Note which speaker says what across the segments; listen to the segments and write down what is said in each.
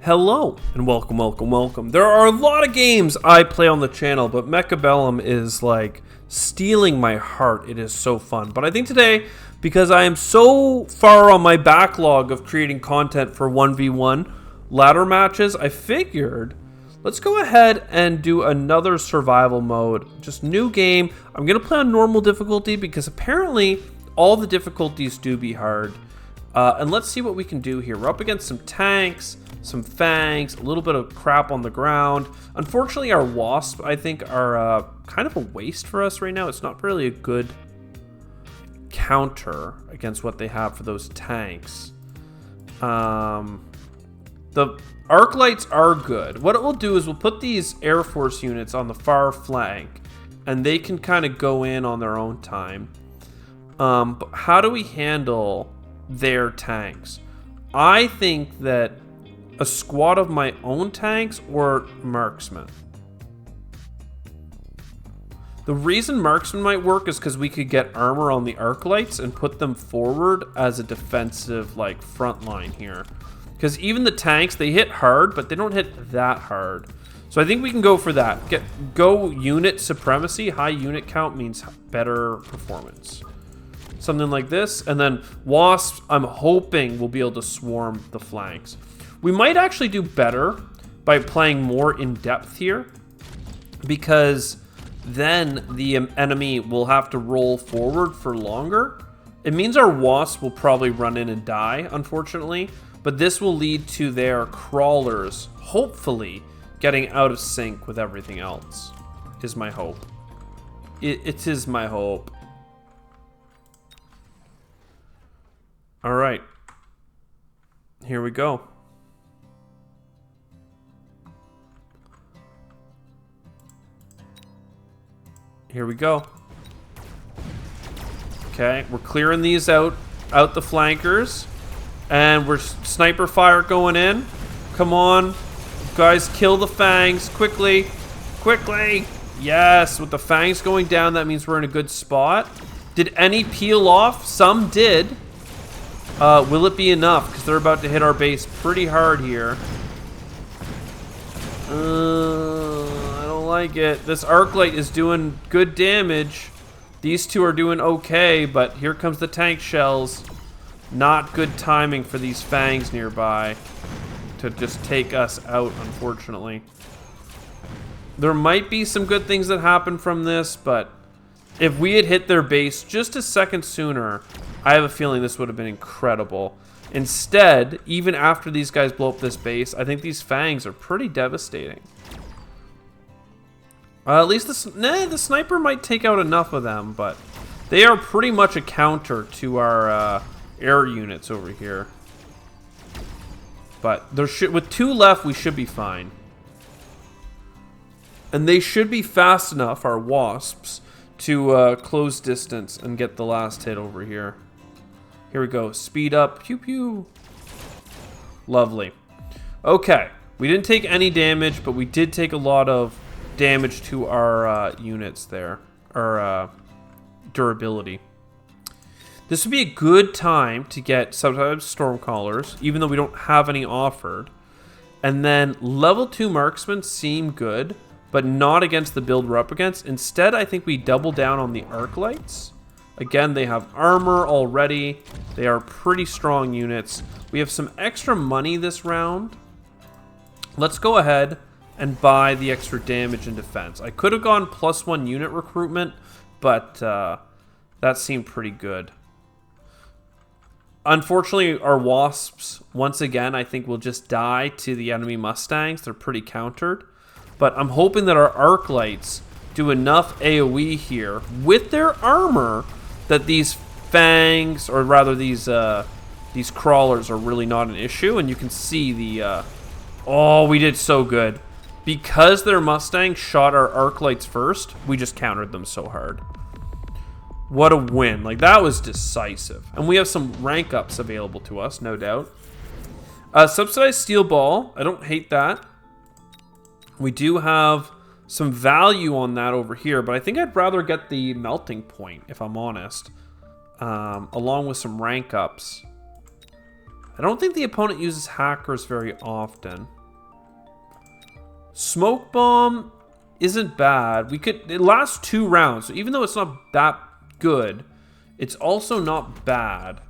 Speaker 1: Hello and welcome. There are a lot of games I play on the channel, but Mechabellum is like stealing my heart. It is so fun. But I think today, because I am so far on my backlog of creating content for 1v1 ladder matches, I figured let's go ahead and do another survival mode. Just new game. I'm going to play on normal difficulty because apparently all the difficulties do be hard. And let's see what we can do here. We're up against some tanks, some fangs, a little bit of crap on the ground. Unfortunately, our wasps, I think, are kind of a waste for us right now. It's not really a good counter against what they have for those tanks. The arc lights are good. What it will do is we'll put these Air Force units on the far flank, and they can kind of go in on their own time. But how do we handle their tanks? I think that a squad of my own tanks or marksmen. The reason marksmen might work is because we could get armor on the arc lights and put them forward as a defensive like front line here. Because even the tanks, they hit hard, but they don't hit that hard. So I think we can go for that. Go unit supremacy. High unit count means better performance. Something like this. And then wasps, I'm hoping we'll be able to swarm the flanks. We might actually do better by playing more in depth here, because then the enemy will have to roll forward for longer. It means our wasps will probably run in and die, unfortunately, but this will lead to their crawlers hopefully getting out of sync with everything else, is my hope. It is my hope. All right, here we go. Here we go. Okay, we're clearing these out the flankers, and we're sniper fire going in. Come on, guys, kill the fangs quickly. Yes, with the fangs going down, that means we're in a good spot. Did any peel off? Some did. Will it be enough? Because they're about to hit our base pretty hard here. I don't like it. This arc light is doing good damage. These two are doing okay, but here comes the tank shells. Not good timing for these fangs nearby to just take us out, unfortunately. There might be some good things that happen from this, but if we had hit their base just a second sooner, I have a feeling this would have been incredible. Instead, even after these guys blow up this base, I think these fangs are pretty devastating. At least the sniper might take out enough of them, but they are pretty much a counter to our air units over here. But with two left, we should be fine. And they should be fast enough, our wasps, to close distance and get the last hit over here. Here we go. Speed up. Pew pew. Lovely. Okay. We didn't take any damage, but we did take a lot of damage to our units there. Our durability. This would be a good time to get sometimes Stormcallers, even though we don't have any offered. And then level 2 marksmen seem good, but not against the build we're up against. Instead, I think we double down on the arc lights. Again, they have armor already. They are pretty strong units. We have some extra money this round. Let's go ahead and buy the extra damage and defense. I could have gone +1 unit recruitment, but that seemed pretty good. Unfortunately, our wasps, once again, I think will just die to the enemy Mustangs. They're pretty countered. But I'm hoping that our arc lights do enough AoE here with their armor that these fangs, or rather these crawlers, are really not an issue. And you can see the oh, we did so good. Because their Mustang shot our arc lights first, we just countered them so hard. What a win. Like, that was decisive. And we have some rank ups available to us, no doubt. Subsidized steel ball. I don't hate that. We do have some value on that over here, but I think I'd rather get the melting point, if I'm honest, along with some rank ups. I don't think the opponent uses hackers very often. Smoke bomb isn't bad. It lasts 2 rounds, so even though it's not that good, it's also not bad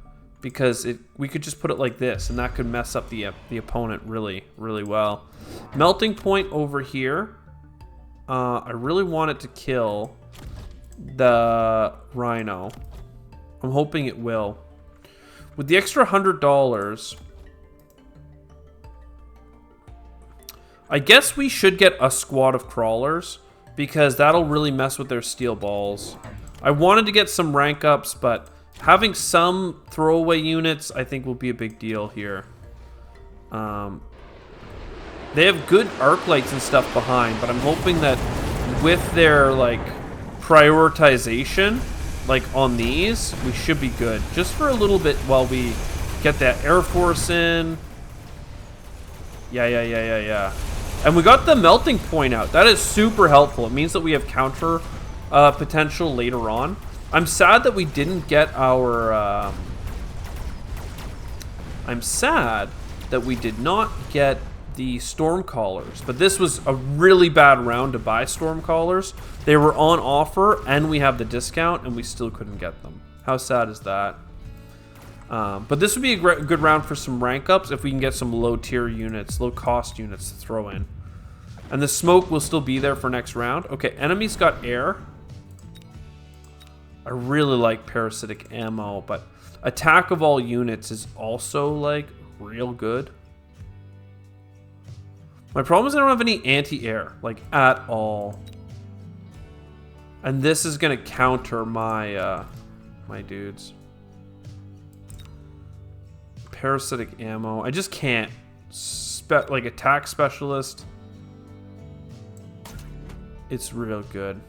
Speaker 1: because we could just put it like this, and that could mess up the opponent really, really well. Melting point over here. I really want it to kill the rhino. I'm hoping it will. With the extra $100, I guess we should get a squad of crawlers because that'll really mess with their steel balls. I wanted to get some rank ups, but having some throwaway units I think will be a big deal here. They have good arc lights and stuff behind, but I'm hoping that with their like prioritization, like on these, we should be good. Just for a little bit while we get that Air Force in. Yeah. And we got the melting point out. That is super helpful. It means that we have counter potential later on. I'm sad that we didn't get our... I'm sad that we did not get the Stormcallers. But this was a really bad round to buy Stormcallers. They were on offer, and we have the discount, and we still couldn't get them. How sad is that? But this would be a good round for some rank ups if we can get some low tier units, low cost units to throw in. And the smoke will still be there for next round. Okay, enemies got air. I really like parasitic ammo, but attack of all units is also like real good. My problem is I don't have any anti-air, like at all. And this is gonna counter my my dudes. Parasitic ammo. I just can't. Like attack specialist. It's real good.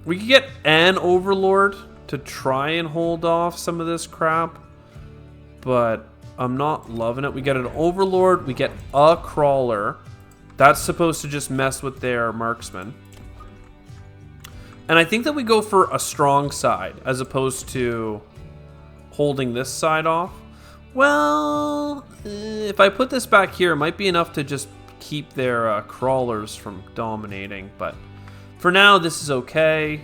Speaker 1: We could get an overlord to try and hold off some of this crap, but I'm not loving it. We get an overlord. We get a crawler. That's supposed to just mess with their marksman. And I think that we go for a strong side as opposed to holding this side off. Well, if I put this back here, it might be enough to just keep their crawlers from dominating. But for now, this is okay.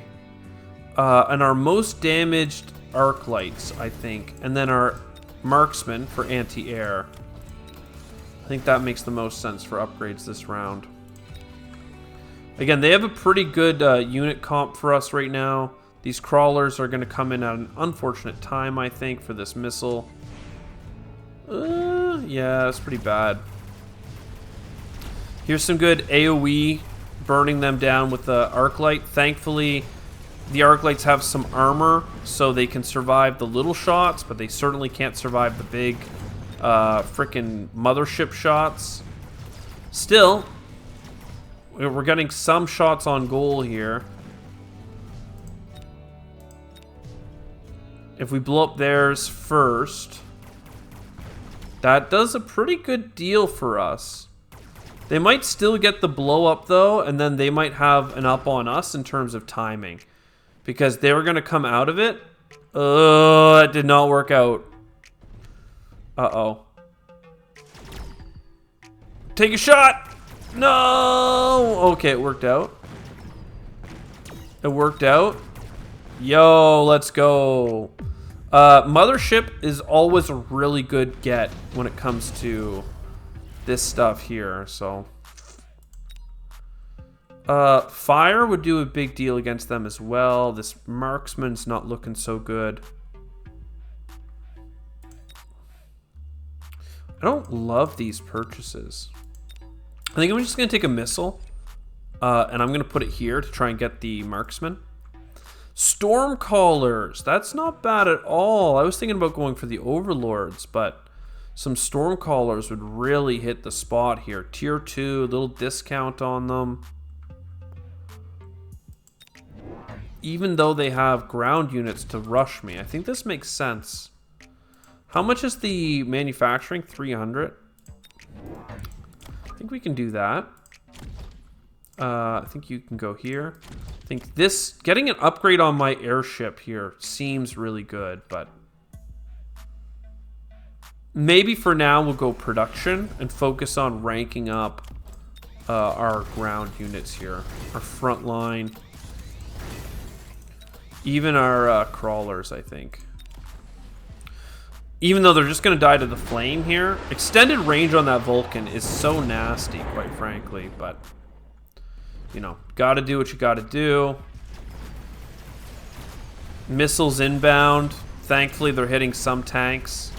Speaker 1: And our most damaged arc lights, I think. And then our marksman for anti-air. I think that makes the most sense for upgrades this round. Again, they have a pretty good unit comp for us right now. These crawlers are going to come in at an unfortunate time, I think, for this missile. Yeah, it's pretty bad. Here's some good AoE, burning them down with the arc light. Thankfully, the arc lights have some armor, so they can survive the little shots, but they certainly can't survive the big frickin' mothership shots. Still, we're getting some shots on goal here. If we blow up theirs first, that does a pretty good deal for us. They might still get the blow up though, and then they might have an up on us in terms of timing. Because they were going to come out of it. Oh, that did not work out. Uh-oh. Take a shot! No! Okay, it worked out. It worked out. Yo, let's go. Mothership is always a really good get when it comes to this stuff here, so... fire would do a big deal against them as well. This marksman's not looking so good. I don't love these purchases. I think I'm just going to take a missile. And I'm going to put it here to try and get the marksman. Stormcallers. That's not bad at all. I was thinking about going for the overlords, but some Stormcallers would really hit the spot here. Tier 2, little discount on them. Even though they have ground units to rush me. I think this makes sense. How much is the manufacturing? 300. I think we can do that. I think you can go here. I think this, getting an upgrade on my airship here seems really good, but maybe for now we'll go production and focus on ranking up our ground units here. Our front line. Even our crawlers, I think. Even though they're just going to die to the flame here. Extended range on that Vulcan is so nasty, quite frankly. But, you know, gotta do what you gotta do. Missiles inbound. Thankfully, they're hitting some tanks.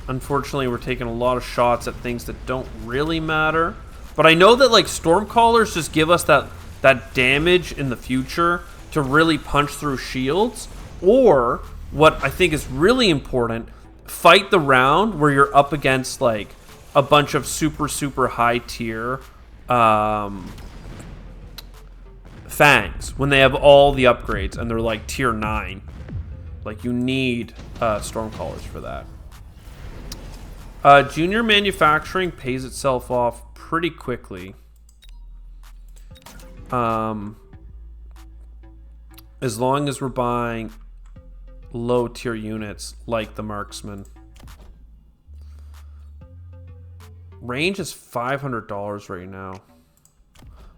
Speaker 1: Unfortunately, we're taking a lot of shots at things that don't really matter. But I know that, like, Stormcallers just give us that damage in the future to really punch through shields. Or, what I think is really important, fight the round where you're up against, like, a bunch of super, super high tier Fangs. When they have all the upgrades and they're, like, tier 9. Like, you need Stormcallers for that. Junior manufacturing pays itself off pretty quickly. As long as we're buying low tier units like the marksman. Range is $500 right now.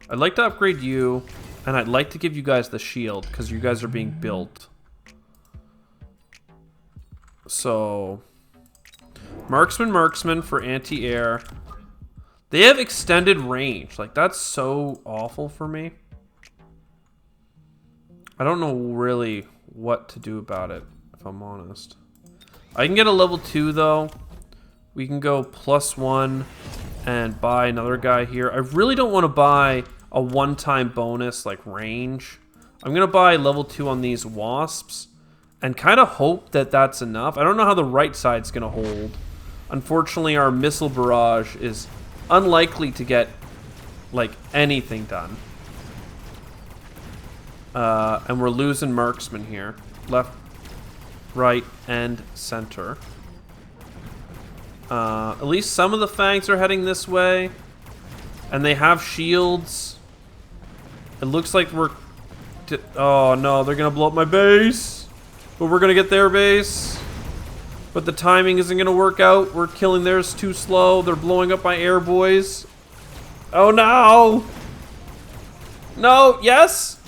Speaker 1: I'd like to upgrade you, and I'd like to give you guys the shield because you guys are being built. So, marksman for anti-air. They have extended range. Like, that's so awful for me. I don't know really what to do about it, if I'm honest. I can get a level 2, though. We can go +1 and buy another guy here. I really don't want to buy a one-time bonus, like range. I'm going to buy level 2 on these wasps and kind of hope that that's enough. I don't know how the right side's going to hold. Unfortunately, our missile barrage is unlikely to get, like, anything done. And we're losing marksman here. Left, right, and center. At least some of the Fangs are heading this way. And they have shields. It looks like we're... Oh, no, they're going to blow up my base. But we're going to get their base. But the timing isn't going to work out. We're killing theirs too slow. They're blowing up my air boys. Oh, no. No, yes.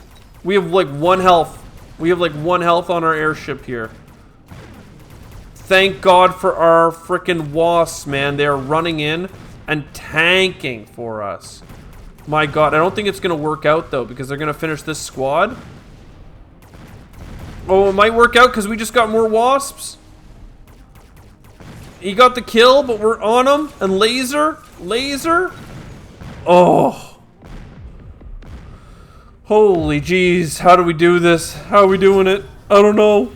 Speaker 1: We have, like, 1 health. We have, like, 1 health on our airship here. Thank God for our frickin' wasps, man. They're running in and tanking for us. My God, I don't think it's going to work out, though, because they're going to finish this squad. Oh, it might work out because we just got more wasps. He got the kill, but we're on him. And laser. Oh. Holy jeez, how do we do this? How are we doing it? I don't know.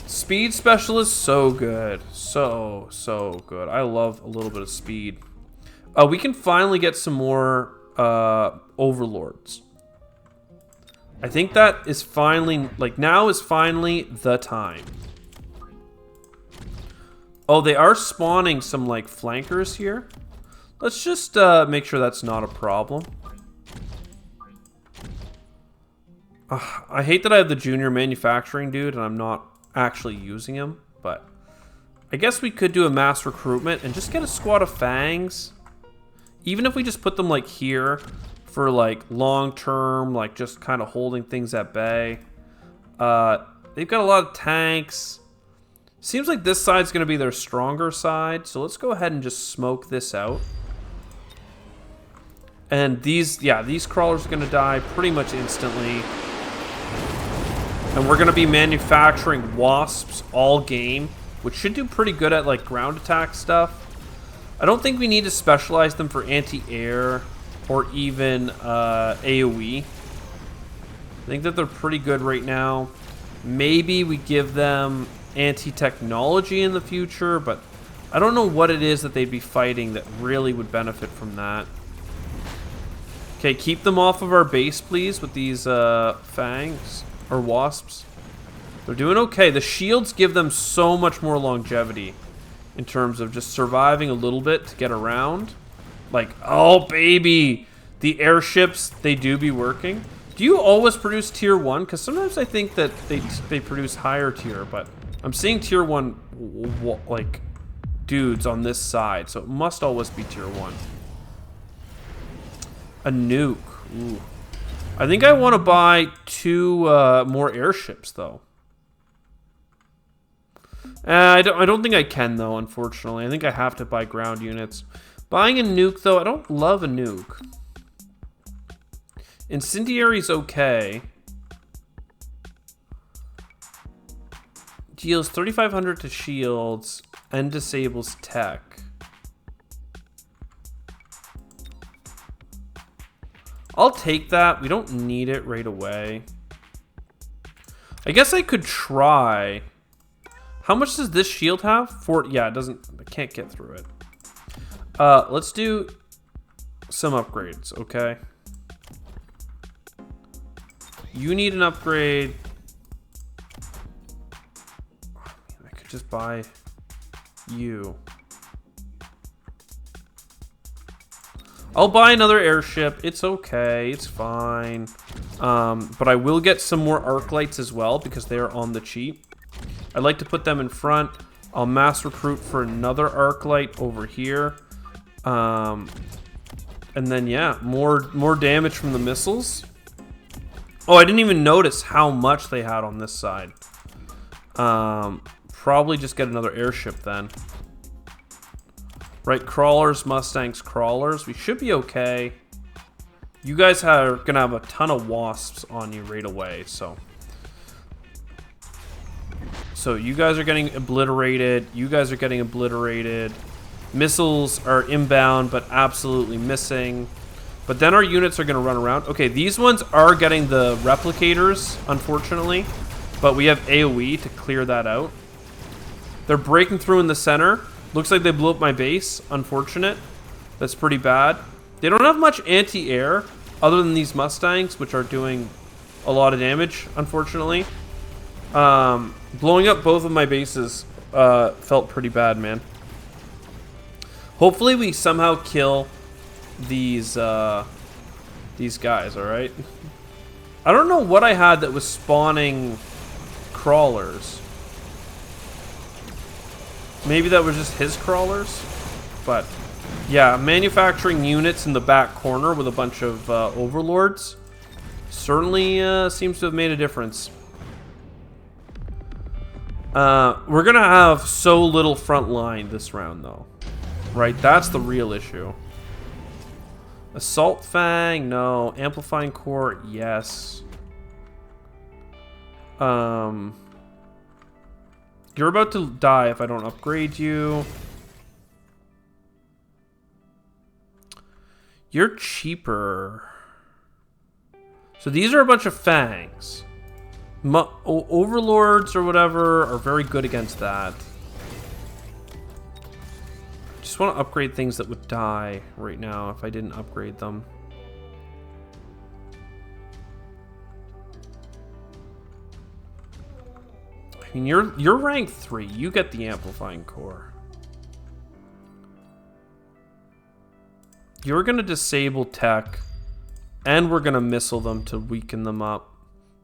Speaker 1: Speed specialist, so good. So good. I love a little bit of speed. We can finally get some more overlords. I think that is finally, like, now is finally the time. Oh, they are spawning some, like, flankers here. Let's just make sure that's not a problem. I hate that I have the junior manufacturing dude and I'm not actually using him, but I guess we could do a mass recruitment and just get a squad of Fangs. Even if we just put them, like, here for, like, long term, like, just kind of holding things at bay. They've got a lot of tanks. Seems like this side's going to be their stronger side, so let's go ahead and just smoke this out. And these crawlers are going to die pretty much instantly. And we're going to be manufacturing wasps all game, which should do pretty good at, like, ground attack stuff. I don't think we need to specialize them for anti-air or even AoE. I think that they're pretty good right now. Maybe we give them anti-technology in the future, but I don't know what it is that they'd be fighting that really would benefit from that. Okay, keep them off of our base, please, with these Fangs. Or wasps. They're doing okay. The shields give them so much more longevity in terms of just surviving a little bit to get around. Like, oh baby, the airships, they do be working. Do you always produce tier 1? Because sometimes I think that they produce higher tier, but I'm seeing tier 1 like dudes on this side, so it must always be tier 1. A nuke. Ooh. I think I want to buy 2 more airships though. I don't think I can though, unfortunately. I think I have to buy ground units. Buying a nuke though, I don't love a nuke. Incendiary's okay. Deals 3,500 to shields and disables tech. I'll take that. We don't need it right away. I guess I could try. How much does this shield have? Yeah, it doesn't. I can't get through it. Let's do some upgrades, okay? You need an upgrade. I could just buy you. I'll buy another airship. It's okay. It's fine. But I will get some more arc lights as well because they are on the cheap. I'd like to put them in front. I'll mass recruit for another arc light over here. And then, yeah, more damage from the missiles. Oh, I didn't even notice how much they had on this side. Probably just get another airship then. Right, crawlers, Mustangs, crawlers. We should be okay. You guys are going to have a ton of wasps on you right away, so. So you guys are getting obliterated. You guys are getting obliterated. Missiles are inbound, but absolutely missing. But then our units are going to run around. Okay, these ones are getting the replicators, unfortunately. But we have AoE to clear that out. They're breaking through in the center. Looks like they blew up my base. Unfortunate. That's pretty bad. They don't have much anti-air other than these Mustangs, which are doing a lot of damage, unfortunately. Blowing up both of my bases felt pretty bad, man. Hopefully we somehow kill these guys, alright? I don't know what I had that was spawning crawlers. Maybe that was just his crawlers, but yeah, manufacturing units in the back corner with a bunch of overlords certainly seems to have made a difference. We're gonna have so little front line this round though, right? That's the real issue. Assault Fang, no. Amplifying Core, yes. You're about to die if I don't upgrade you. You're cheaper. So these are a bunch of fangs. Overlords or whatever are very good against that. Just want to upgrade things that would die right now if I didn't upgrade them. I mean, you're rank 3. You get the amplifying core. You're gonna disable tech, and we're gonna missile them to weaken them up.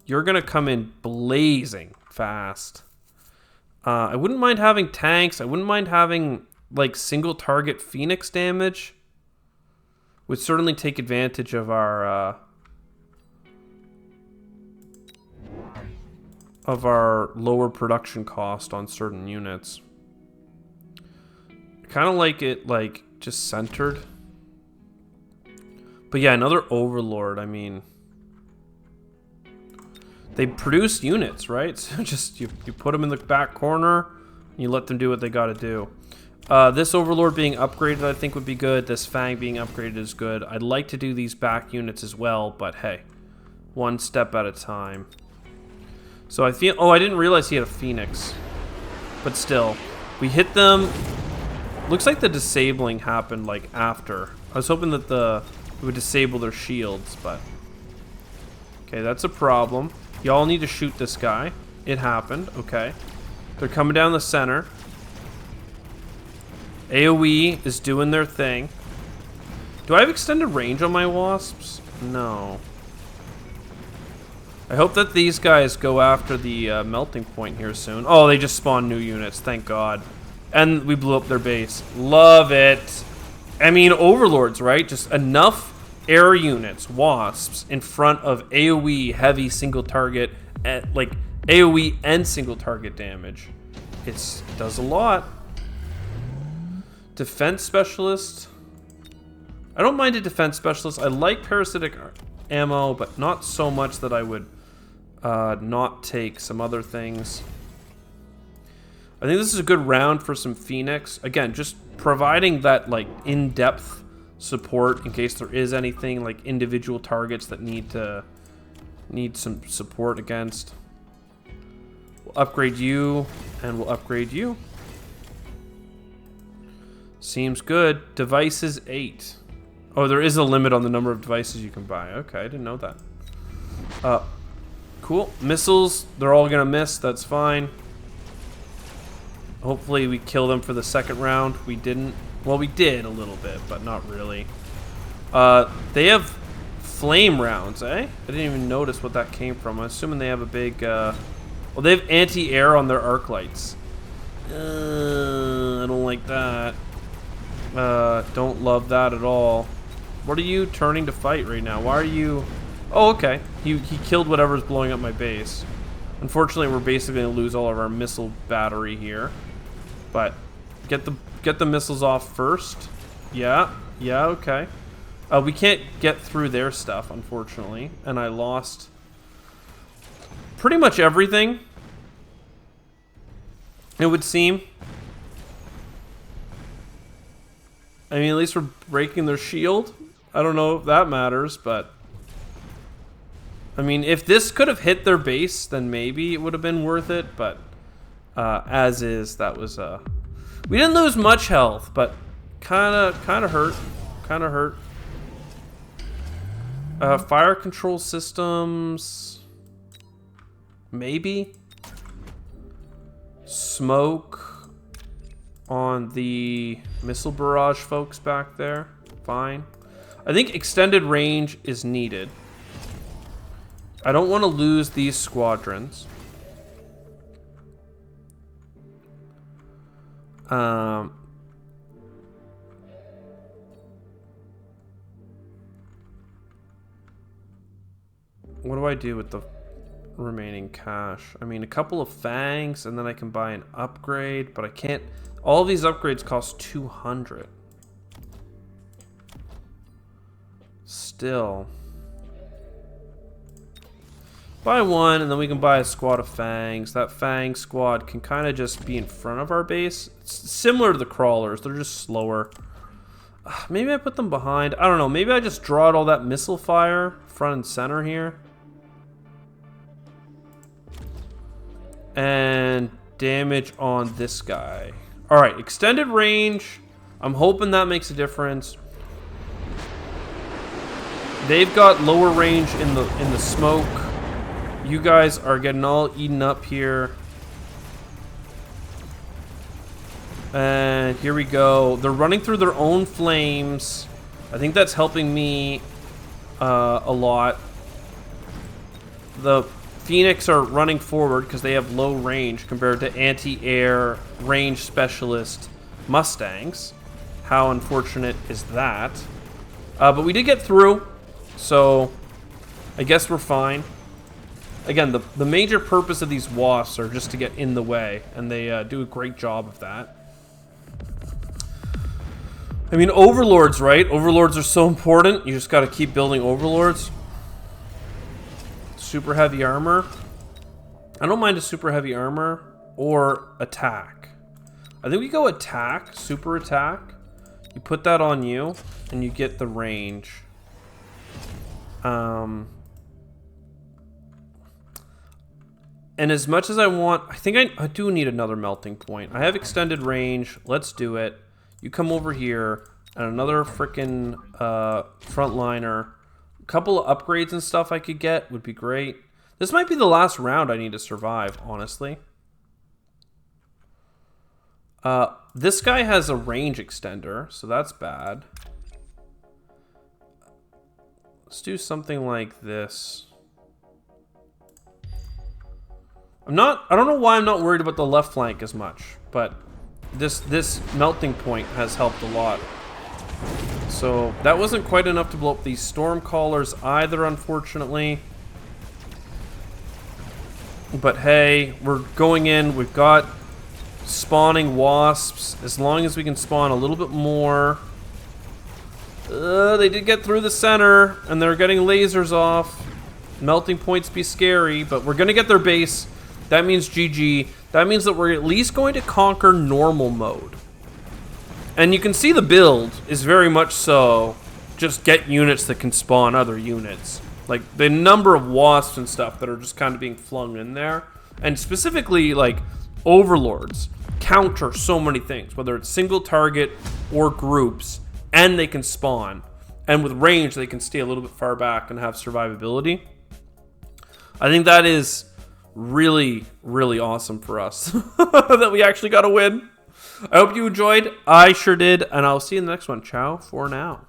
Speaker 1: You're gonna come in blazing fast. I wouldn't mind having tanks. I wouldn't mind having like single target Phoenix damage. Would certainly take advantage of our lower production cost on certain units. I kind of like it like just centered. But yeah, another overlord. I mean, they produce units, right? So just you put them in the back corner, and you let them do what they got to do. This overlord being upgraded, I think, would be good. This Fang being upgraded is good. I'd like to do these back units as well, but hey, one step at a time. So I feel... Oh, I didn't realize he had a Phoenix. But still, we hit them. Looks like the disabling happened like after. I was hoping that it would disable their shields, but... Okay, that's a problem. Y'all need to shoot this guy. It happened, okay. They're coming down the center. AoE is doing their thing. Do I have extended range on my wasps? No. I hope that these guys go after the melting point here soon. Oh, they just spawned new units. Thank God. And we blew up their base. Love it. I mean, overlords, right? Just enough air units, wasps, in front of AoE heavy single target, like AoE and single target damage. It does a lot. Defense specialist. I don't mind a defense specialist. I like parasitic ammo, but not so much that I would not take some other things. I think this is a good round for some Phoenix. Again, just providing that like in-depth support in case there is anything like individual targets that need some support against. We'll upgrade you, and we'll upgrade you. Seems good. Devices 8. Oh, there is a limit on the number of devices you can buy. Okay, I didn't know that. Cool. Missiles, they're all gonna miss. That's fine. Hopefully we kill them for the second round. We didn't. Well, we did a little bit, but not really. They have flame rounds, eh? I didn't even notice what that came from. I'm assuming they have a big, well, they have anti-air on their arc lights. I don't like that. Don't love that at all. What are you turning to fight right now? Why are you... Oh, okay. He killed whatever's blowing up my base. Unfortunately, we're basically going to lose all of our missile battery here. But get the missiles off first. Yeah, okay. We can't get through their stuff, unfortunately. And I lost pretty much everything, it would seem. I mean, at least we're breaking their shield. I don't know if that matters, but... I mean, if this could have hit their base, then maybe it would have been worth it, but... as is, that was... We didn't lose much health, but kinda hurt. Kinda hurt. Fire control systems... Maybe? Smoke on the missile barrage folks back there. Fine. I think extended range is needed. I don't want to lose these squadrons. What do I do with the remaining cash? I mean, a couple of fangs, and then I can buy an upgrade, but I can't... All these upgrades cost 200. Still. Buy one, and then we can buy a squad of fangs. That fang squad can kind of just be in front of our base. It's similar to the crawlers. They're just slower. Maybe I put them behind. I don't know. Maybe I just draw out all that missile fire front and center here. And damage on this guy. All right, extended range. I'm hoping that makes a difference. They've got lower range in the smoke. You guys are getting all eaten up here. And here we go. They're running through their own flames. I think that's helping me a lot. The Phoenix are running forward because they have low range compared to anti-air range specialist Mustangs. How unfortunate is that? But we did get through, so I guess we're fine. Again, the major purpose of these wasps are just to get in the way, and they do a great job of that. I mean, overlords, right? Overlords are so important. You just got to keep building overlords. Super heavy armor. I don't mind a super heavy armor or attack. I think we go attack, super attack. You put that on you, and you get the range. And as much as I want, I think I do need another melting point. I have extended range. Let's do it. You come over here, and another frickin' frontliner. A couple of upgrades and stuff I could get would be great. This might be the last round I need to survive, honestly. This guy has a range extender, so that's bad. Let's do something like this. I don't know why I'm not worried about the left flank as much, but this melting point has helped a lot. So that wasn't quite enough to blow up these storm callers either, unfortunately. But hey, we're going in. We've got spawning wasps. As long as we can spawn a little bit more. They did get through the center, and they're getting lasers off. Melting points be scary, but we're going to get their base. That means GG. That means that we're at least going to conquer normal mode. And you can see the build is very much so just get units that can spawn other units. Like, the number of wasps and stuff that are just kind of being flung in there. And specifically, like, overlords counter so many things, whether it's single target or groups, and they can spawn. And with range, they can stay a little bit far back and have survivability. I think that is really, really awesome for us that we actually got a win. I hope you enjoyed. I sure did. And I'll see you in the next one. Ciao for now.